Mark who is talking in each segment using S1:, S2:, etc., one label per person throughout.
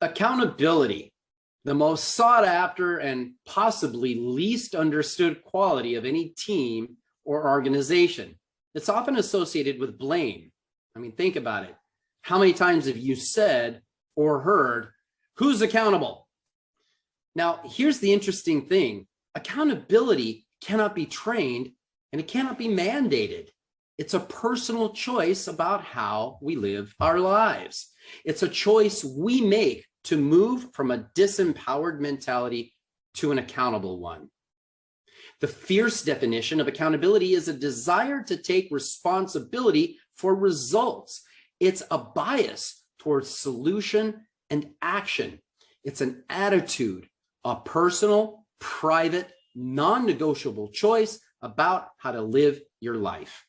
S1: Accountability, the most sought after and possibly least understood quality of any team or organization. It's often associated with blame. I mean, think about it. How many times have you said or heard, "Who's accountable?" Now, here's the interesting thing. Accountability cannot be trained and it cannot be mandated. It's a personal choice about how we live our lives. It's a choice we make to move from a disempowered mentality to an accountable one. The fierce definition of accountability is a desire to take responsibility for results. It's a bias towards solution and action. It's an attitude, a personal, private, non-negotiable choice about how to live your life.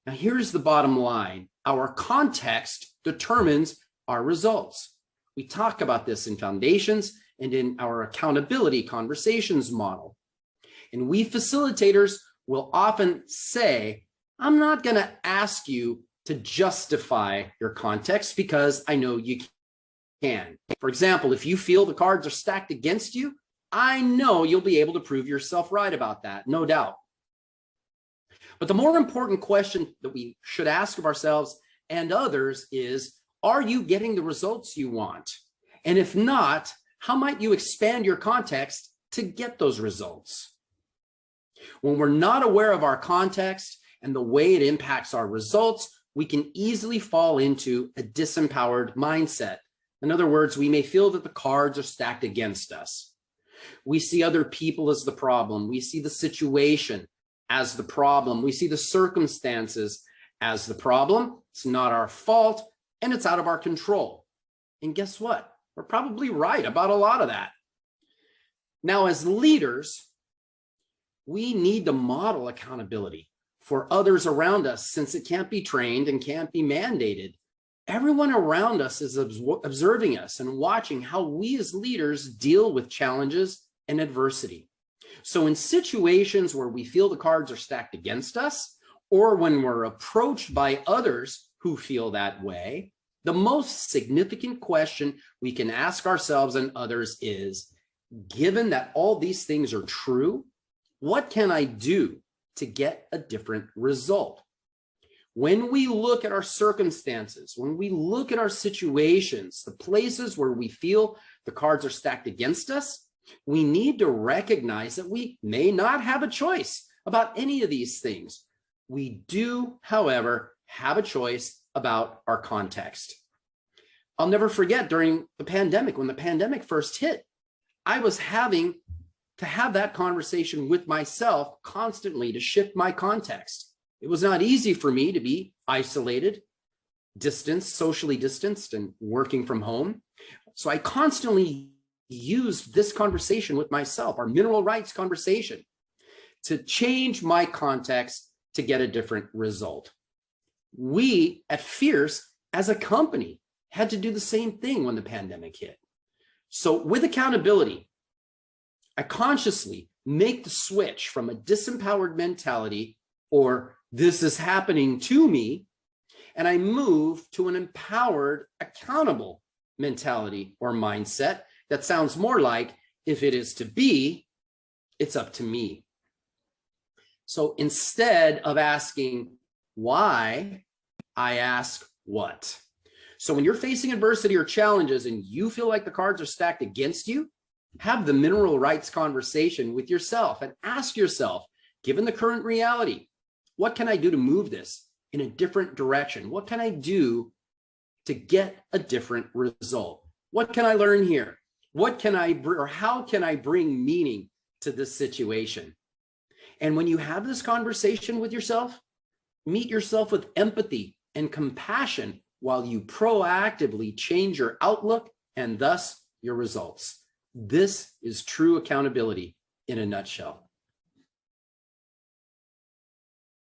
S1: Now, here's the bottom line. Our context determines our results. We talk about this in Foundations and in our accountability conversations model. And we facilitators will often say, "I'm not going to ask you to justify your context because I know you can." For example, if you feel the cards are stacked against you, I know you'll be able to prove yourself right about that, no doubt. But the more important question that we should ask of ourselves and others is, are you getting the results you want? And if not, how might you expand your context to get those results? When we're not aware of our context and the way it impacts our results, we can easily fall into a disempowered mindset. In other words, we may feel that the cards are stacked against us. We see other people as the problem. We see the situation as the problem. We see the circumstances as the problem. It's not our fault and it's out of our control. And guess what? We're probably right about a lot of that. Now, as leaders, we need to model accountability for others around us since it can't be trained and can't be mandated. Everyone around us is observing us and watching how we as leaders deal with challenges and adversity. So in situations where we feel the cards are stacked against us, or when we're approached by others who feel that way, the most significant question we can ask ourselves and others is, given that all these things are true, what can I do to get a different result? When we look at our circumstances, when we look at our situations, the places where we feel the cards are stacked against us, we need to recognize that we may not have a choice about any of these things. We do, however, have a choice about our context. I'll never forget during the pandemic, when the pandemic first hit, I was having to have that conversation with myself constantly to shift my context. It was not easy for me to be isolated, distanced, socially distanced, and working from home. So I constantly used this conversation with myself, our mineral rights conversation, to change my context to get a different result. We at Fierce, as a company, had to do the same thing when the pandemic hit. So with accountability, I consciously make the switch from a disempowered mentality, or this is happening to me, and I move to an empowered, accountable mentality or mindset that sounds more like, if it is to be, it's up to me. So instead of asking why, I ask what. So when you're facing adversity or challenges and you feel like the cards are stacked against you, have the mineral rights conversation with yourself and ask yourself, given the current reality, what can I do to move this in a different direction? What can I do to get a different result? What can I learn here? What can I, or how can I bring meaning to this situation? And when you have this conversation with yourself, meet yourself with empathy and compassion while you proactively change your outlook and thus your results. This is true accountability in a nutshell.